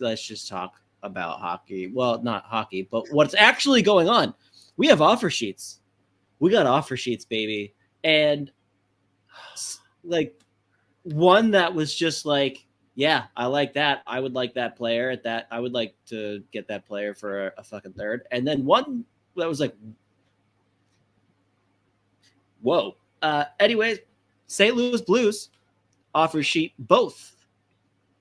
let's just talk about hockey. Well, not hockey, but what's actually going on. We have offer sheets. We got offer sheets, baby. And like one that was just like, yeah, I like that. I would like that player at that. I would like to get that player for a fucking third. And then one that was like, whoa. Anyways, St. Louis Blues offer sheet both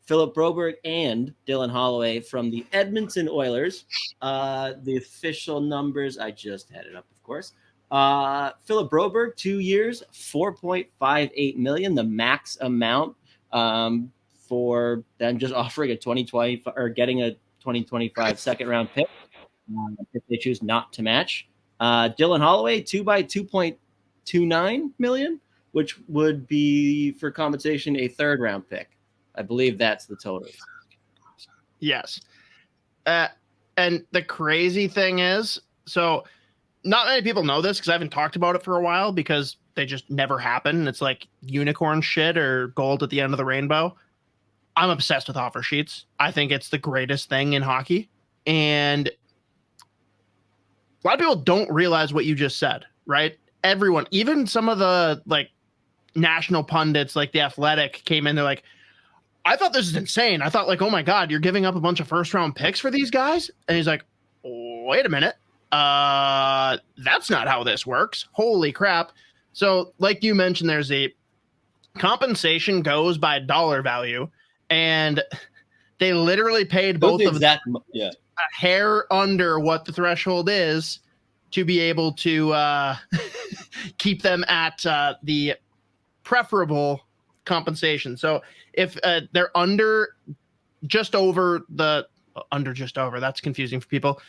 Philip Broberg and Dylan Holloway from the Edmonton Oilers. The official numbers, I just had it up, of course. Philip Broberg, 2 years, $4.58 million, the max amount for them just offering a 2020 or getting a 2025 second round pick if they choose not to match. Dylan Holloway, 2 by $2.29 million, which would be for compensation a third round pick. I believe that's the total. Yes. And the crazy thing is, so not many people know this because I haven't talked about it for a while because they just never happen. It's like unicorn shit or gold at the end of the rainbow. I'm obsessed with offer sheets. I think it's the greatest thing in hockey. And a lot of people don't realize what you just said, right? Everyone, even some of the like national pundits like The Athletic came in, they're like, I thought this is insane. I thought like, oh my God, you're giving up a bunch of first round picks for these guys? And he's like, wait a minute. That's not how this works. Holy crap. So like you mentioned, there's a compensation goes by dollar value, and they literally paid both of them a hair under what the threshold is to be able to keep them at the preferable compensation. So if they're just over, that's confusing for people.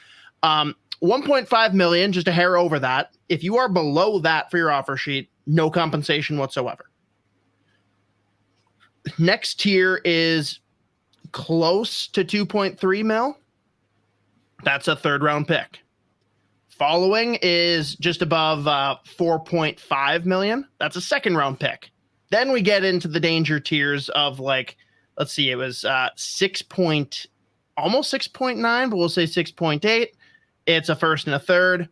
1.5 million, just a hair over that. If you are below that for your offer sheet, no compensation whatsoever. Next tier is close to 2.3 mil. That's a third round pick. Following is just above 4.5 million. That's a second round pick. Then we get into the danger tiers of like, let's see, it was almost 6.9, but we'll say 6.8. It's a first and a third.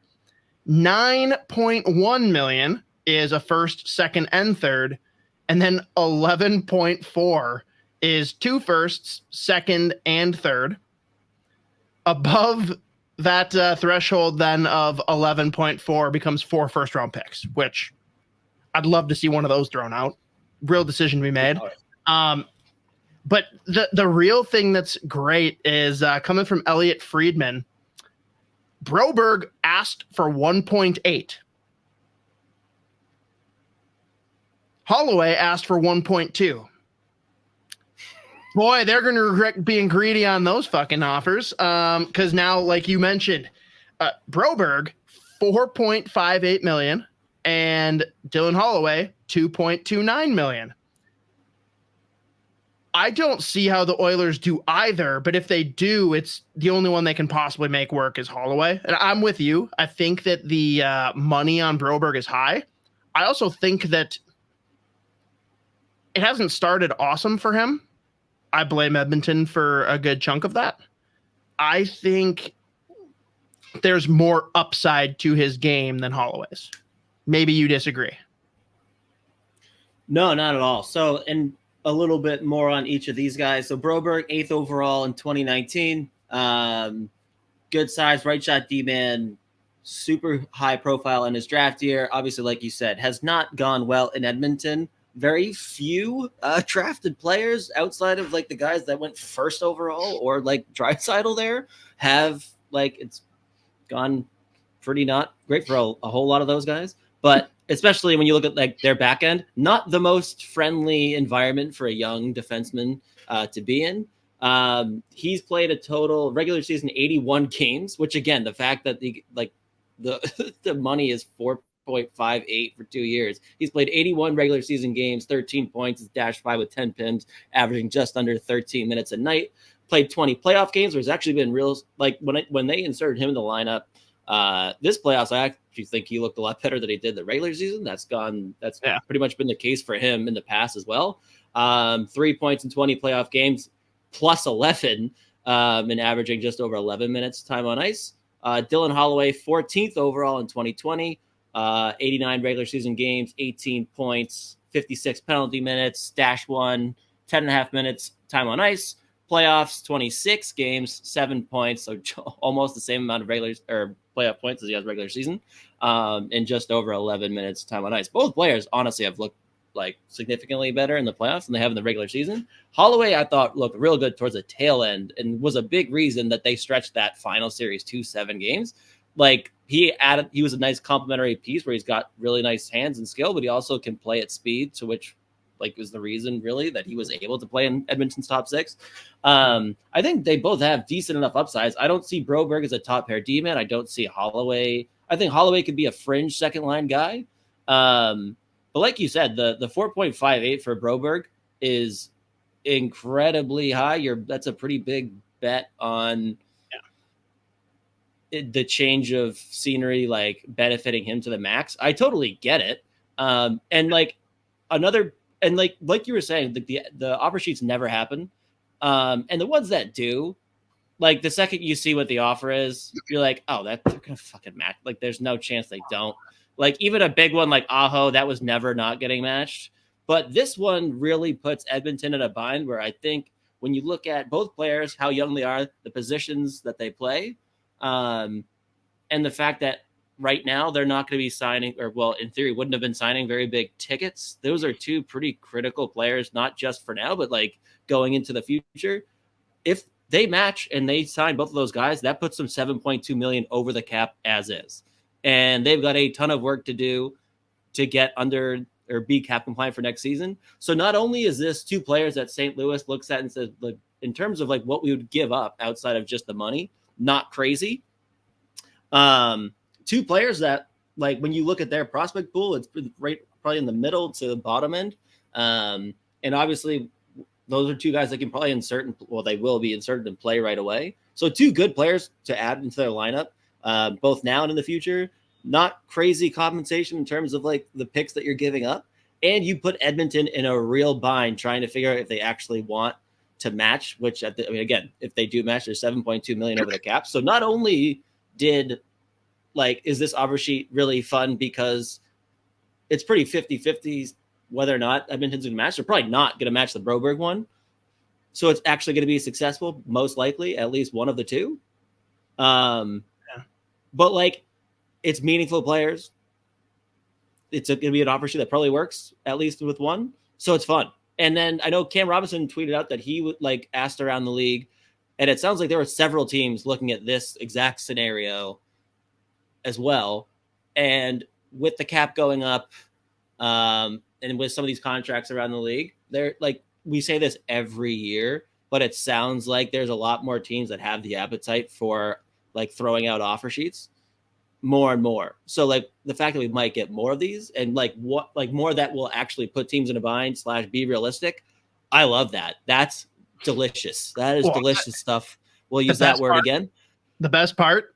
9.1 million is a first, second, and third. And then 11.4 is 2 firsts, second, and third. Above that threshold then of 11.4 becomes 4 first round picks, which I'd love to see one of those thrown out. Real decision to be made. But the real thing that's great is coming from Elliot Friedman. Broberg asked for 1.8. Holloway asked for 1.2. Boy, they're going to regret being greedy on those fucking offers. Because now, like you mentioned, Broberg, 4.58 million, and Dylan Holloway, 2.29 million. I don't see how the Oilers do either, but if they do, it's the only one they can possibly make work is Holloway. And I'm with you. I think that the money on Broberg is high. I also think that it hasn't started awesome for him. I blame Edmonton for a good chunk of that. I think there's more upside to his game than Holloway's. Maybe you disagree. No, not at all. So, and a little bit more on each of these guys. So Broberg, 8th overall in 2019. Good size, right shot D-man, super high profile in his draft year. Obviously, like you said, has not gone well in Edmonton. Very few drafted players outside of like the guys that went first overall or like Draisaitl there have like it's gone pretty not great for a whole lot of those guys. But especially when you look at like their back end, not the most friendly environment for a young defenseman to be in. He's played a total regular season 81 games, which again, the fact that the money is 4.58 for 2 years. He's played 81 regular season games, 13 points, is -5 with 10 pins, averaging just under 13 minutes a night. Played 20 playoff games, where it's actually been real. Like when they inserted him in the lineup, this playoffs, I actually think he looked a lot better than he did the regular season. That's pretty much been the case for him in the past as well. 3 points in 20 playoff games, plus 11 and averaging just over 11 minutes time on ice. Dylan Holloway, 14th overall in 2020, 89 regular season games, 18 points, 56 penalty minutes, -1, 10.5 minutes time on ice. Playoffs, 26 games, 7 points, so almost the same amount of regular or playoff points as he has regular season, and just over 11 minutes time on ice. Both players, honestly, have looked like significantly better in the playoffs than they have in the regular season. Holloway, I thought, looked real good towards the tail end and was a big reason that they stretched that final series to 7 games. Like he was a nice complementary piece where he's got really nice hands and skill, but he also can play at speed, to which like was the reason really that he was able to play in Edmonton's top 6. I think they both have decent enough upsides. I don't see Broberg as a top pair D-man. I don't see Holloway. I think Holloway could be a fringe second line guy. But like you said, the 4.58 for Broberg is incredibly high. That's a pretty big bet on the change of scenery, like benefiting him to the max. I totally get it. And like another, and like you were saying, the offer sheets never happen. And the ones that do, like the second you see what the offer is, you're like, oh, they're gonna fucking match. Like there's no chance they don't. Like even a big one like Aho, that was never not getting matched. But this one really puts Edmonton in a bind where I think when you look at both players, how young they are, the positions that they play, and the fact that right now they're not going to be signing, or well, in theory, wouldn't have been signing very big tickets. Those are two pretty critical players, not just for now, but like going into the future. If they match and they sign both of those guys, that puts them $7.2 million over the cap as is. And they've got a ton of work to do to get under or be cap compliant for next season. So not only is this two players that St. Louis looks at and says, like, in terms of like what we would give up outside of just the money, not crazy. Two players that, like, when you look at their prospect pool, it's right probably in the middle to the bottom end. And obviously those are two guys that can probably they will be inserted in play right away. So two good players to add into their lineup, both now and in the future. Not crazy compensation in terms of like the picks that you're giving up. And you put Edmonton in a real bind trying to figure out if they actually want to match, which again, if they do match, there's $7.2 million over the cap. So not only is this offer sheet really fun because it's pretty 50-50 whether or not Edmonton's going to match. They're probably not going to match the Broberg one. So it's actually going to be successful, most likely, at least one of the two. But like, it's meaningful players. It's going to be an offer sheet that probably works, at least with one. So it's fun. And then I know Cam Robinson tweeted out that he would like asked around the league, and it sounds like there were several teams looking at this exact scenario as well. And with the cap going up, and with some of these contracts around the league, they're like, we say this every year, but it sounds like there's a lot more teams that have the appetite for like throwing out offer sheets more and more. So like the fact that we might get more of these and like more that will actually put teams in a bind / be realistic. I love that. That's delicious. That is delicious stuff. We'll use that word again. The best part,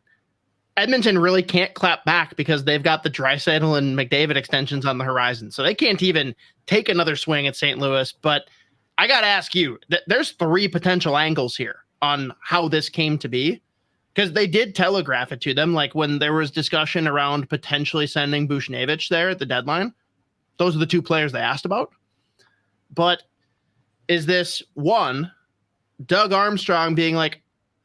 Edmonton really can't clap back because they've got the Draisaitl and McDavid extensions on the horizon. So they can't even take another swing at St. Louis. But I got to ask you, there's 3 potential angles here on how this came to be. Because they did telegraph it to them, like when there was discussion around potentially sending Buchnevich there at the deadline. Those are the 2 players they asked about. But is this one, Doug Armstrong being like,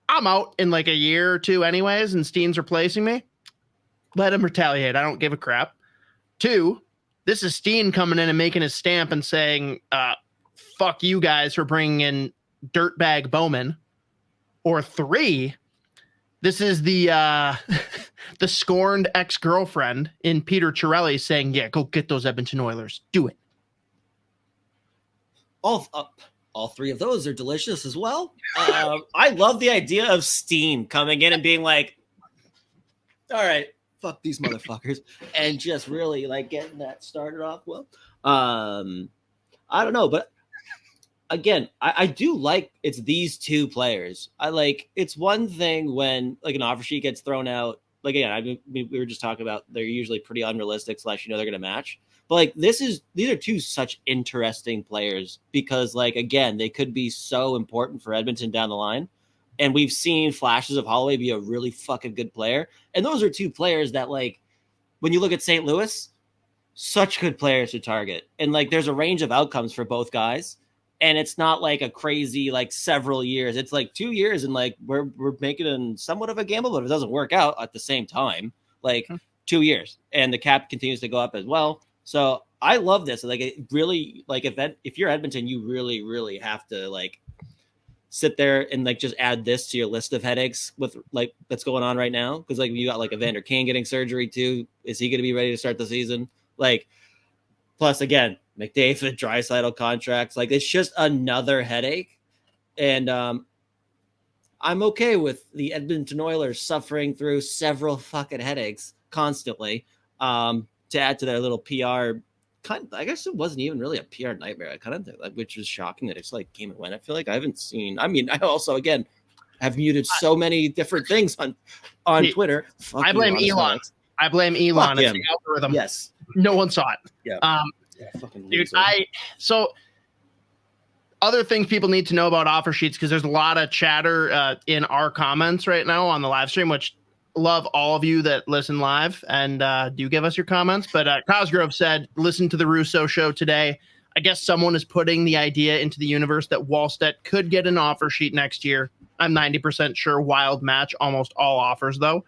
I'm out in like a year or 2 anyways, and Steen's replacing me? Let him retaliate. I don't give a crap. 2, this is Steen coming in and making his stamp and saying, fuck you guys for bringing in dirtbag Bowman. Or 3, this is the the scorned ex-girlfriend in Peter Chiarelli saying, yeah, go get those Edmonton Oilers. Do it. All 3 of those are delicious as well. I love the idea of Steen coming in and being like, all right, fuck these motherfuckers. And just really like getting that started off well. I don't know, but again, I do like it's these 2 players. It's one thing when like an offer sheet gets thrown out. Like, again, we were just talking about they're usually pretty unrealistic / they're going to match. But like these are 2 such interesting players because like, again, they could be so important for Edmonton down the line. And we've seen flashes of Holloway be a really fucking good player. And those are two players that, like, when you look at St. Louis, such good players to target. And, like, there's a range of outcomes for both guys. And it's not like a crazy, like, several years. It's like 2 years, and, like, we're making it somewhat of a gamble, but if it doesn't work out at the same time, like, 2 years. And the cap continues to go up as well. So I love this. Like, it really, like, if you're Edmonton, you really, really have to, like, sit there and, like, just add this to your list of headaches with, like, that's going on right now. Because, like, you got, like, Evander Kane getting surgery too. Is he going to be ready to start the season? Like, plus, again, McDavid, Draisaitl contracts. Like, it's just another headache. And I'm okay with the Edmonton Oilers suffering through several fucking headaches constantly to add to their little PR. I guess it wasn't even really a PR nightmare. I kind of think, like, which was shocking that it's like came and went. I feel like I haven't seen. I mean, I also again have muted so many different things on Twitter. I blame Elon. I blame Elon. It's the algorithm. Yes, no one saw it. Yeah. Dude, so other things people need to know about offer sheets, because there's a lot of chatter in our comments right now on the live stream, which love all of you that listen live and do give us your comments. But Cosgrove said, listen to the Russo show today. I guess someone is putting the idea into the universe that Wallstedt could get an offer sheet next year. I'm 90% sure. Wild match almost all offers, though.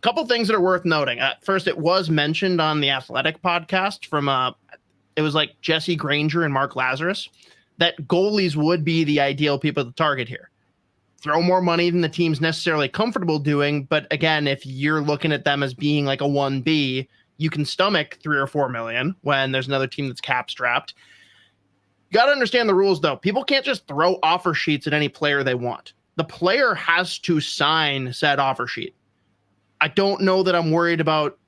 Couple things that are worth noting. First, it was mentioned on the Athletic podcast from it was like Jesse Granger and Mark Lazarus, that goalies would be the ideal people to target here. Throw more money than the team's necessarily comfortable doing, but again, if you're looking at them as being like a 1B, you can stomach 3 or 4 million when there's another team that's cap strapped. You got to understand the rules, though. People can't just throw offer sheets at any player they want. The player has to sign said offer sheet. I don't know that I'm worried about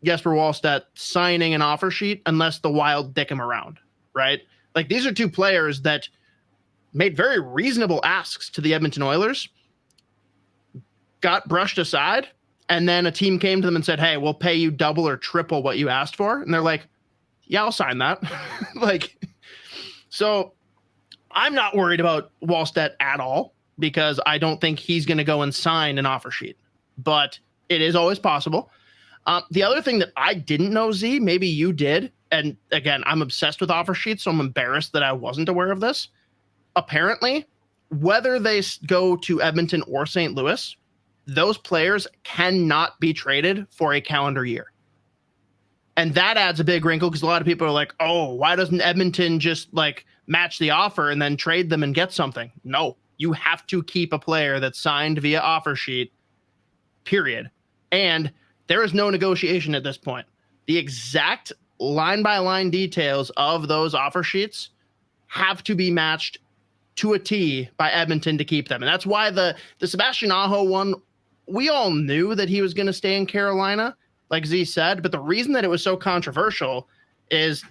Jesper Wallstedt signing an offer sheet unless the Wild dick him around, right? Like, these are two players that made very reasonable asks to the Edmonton Oilers, got brushed aside, and then a team came to them and said, hey, we'll pay you double or triple what you asked for. And they're like, yeah, I'll sign that. Like, so I'm not worried about Wallstedt at all, because I don't think he's going to go and sign an offer sheet, but it is always possible. The other thing that I didn't know, Z, maybe you did, and again, I'm obsessed with offer sheets, so I'm embarrassed that I wasn't aware of this. Apparently, whether they go to Edmonton or St. Louis, those players cannot be traded for a calendar year. And that adds a big wrinkle, because a lot of people are like, oh, why doesn't Edmonton just like match the offer and then trade them and get something? No, you have to keep a player that's signed via offer sheet, period. And there is no negotiation at this point. The exact line-by-line details of those offer sheets have to be matched to a T by Edmonton to keep them. And that's why the Sebastian Aho one, we all knew that he was going to stay in Carolina, like Z said, but the reason that it was so controversial is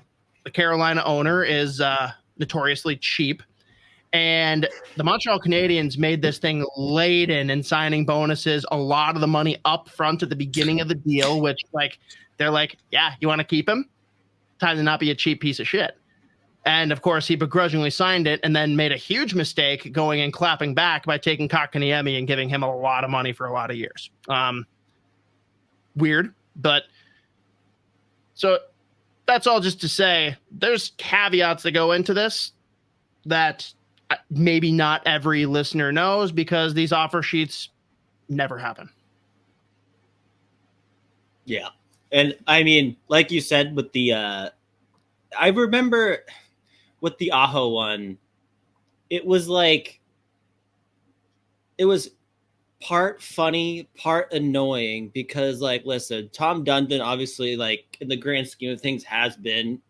the Carolina owner is notoriously cheap. And the Montreal Canadiens made this thing laden in signing bonuses, a lot of the money up front at the beginning of the deal, which, like, they're like, yeah, you want to keep him? Time to not be a cheap piece of shit. And of course, he begrudgingly signed it and then made a huge mistake going and clapping back by taking Kotkaniemi and giving him a lot of money for a lot of years. Weird, but so that's all just to say there's caveats that go into this that maybe not every listener knows, because these offer sheets never happen. Yeah. And I mean, like you said, with the, I remember with the Aho one, it was like, it was part funny, part annoying, because, like, listen, Tom Dundon, obviously, like, in the grand scheme of things, has been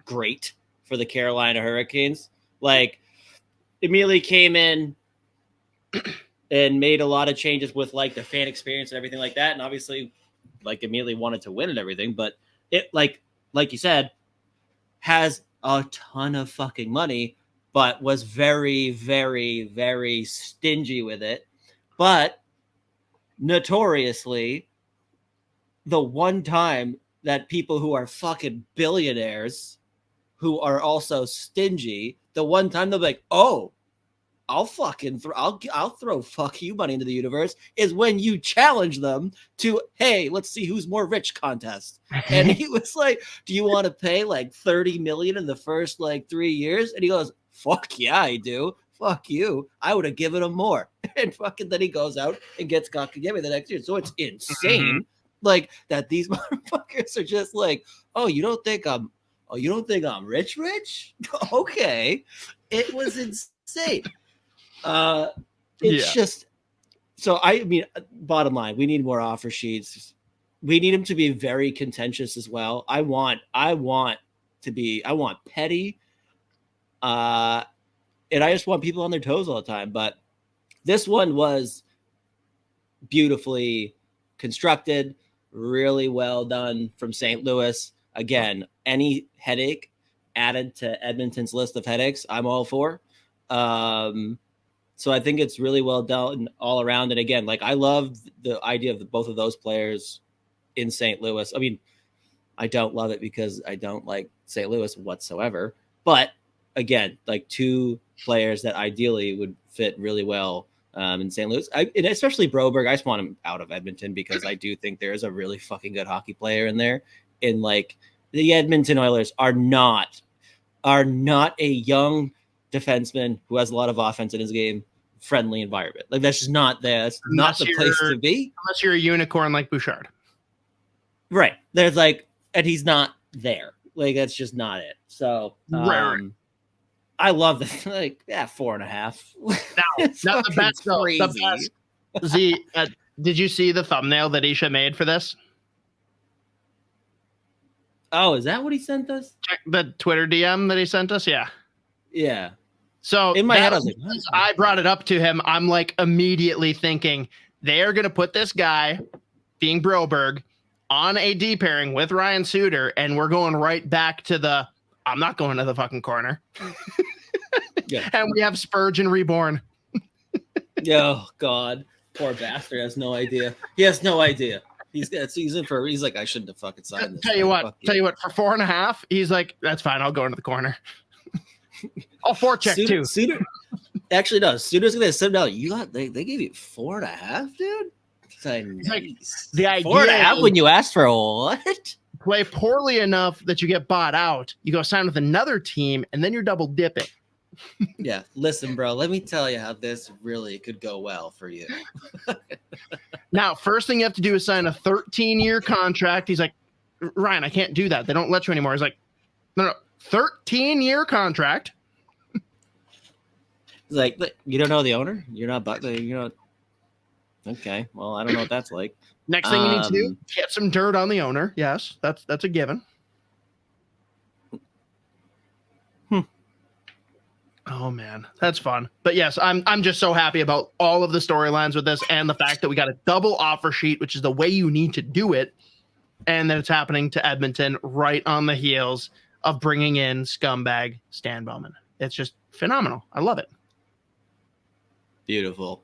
great for the Carolina Hurricanes. Like, immediately came in and made a lot of changes with, like, the fan experience and everything like that. And obviously, like, immediately wanted to win and everything. But it, like you said, has a ton of fucking money, but was very, very, very stingy with it. But notoriously, the one time that people who are fucking billionaires who are also stingy, the one time they'll be like, oh, I'll fucking I'll throw fuck you money into the universe is when you challenge them to, hey, let's see who's more rich contest. And he was like, do you want to pay like 30 million in the first like 3 years? And he goes, fuck yeah, I do. Fuck you. I would have given him more. And fucking then he goes out and gets Kakagami the next year. So it's insane. Like that these motherfuckers are just like, oh, you don't think I'm rich? Okay. It was insane. It's just so I mean, bottom line, we need more offer sheets. We need them to be very contentious as well. I want petty. And I just want people on their toes all the time. But this one was beautifully constructed, really well done from St. Louis. Again, any headache added to Edmonton's list of headaches, I'm all for. So I think it's really well done all around. And again, like I love the idea of both of those players in St. Louis. I mean, I don't love it because I don't like St. Louis whatsoever. But again, like two players that ideally would fit really well in St. Louis. And especially Broberg. I just want him out of Edmonton because I do think there is a really fucking good hockey player in there. And like the Edmonton Oilers are not a young defenseman who has a lot of offense in his game friendly environment. Like that's just not that's not the place to be. Unless you're a unicorn like Bouchard. Right. There's like, and he's not there. Like that's just not it. So I love this. Like, 4.5. Now, not the best. Crazy. The best. Z, did you see the thumbnail that Isha made for this? Oh, is that what he sent us? Check the Twitter DM that he sent us. Yeah. Yeah. So in my head, I was like, I brought it up to him. I'm like immediately thinking they are going to put this guy, being Broberg, on a D pairing with Ryan Suter, and we're going right back to I'm not going to the fucking corner. Yeah. And we have Spurgeon reborn. Oh God, poor bastard has no idea. He has no idea. He's like, I shouldn't have fucking signed this. Tell you what, for 4.5, he's like, that's fine. I'll go into the corner. I'll forecheck too. Suter actually does. Suter's gonna sit down. They gave you 4.5, dude. Nice. Like, the idea 4.5 when you asked for what? Play poorly enough that you get bought out. You go sign with another team, and then you're double dipping. Yeah, listen, bro. Let me tell you how this really could go well for you. Now, first thing you have to do is sign a 13-year contract. He's like, Ryan, I can't do that. They don't let you anymore. He's like, no, 13-year contract. He's like, you don't know the owner? You're not, okay. Well, I don't know what that's like. Next thing you need to do, get some dirt on the owner. Yes, that's a given. Oh man, that's fun. But yes, I'm just so happy about all of the storylines with this and the fact that we got a double offer sheet, which is the way you need to do it, and that it's happening to Edmonton right on the heels of bringing in scumbag Stan Bowman. It's just phenomenal. I love it. Beautiful.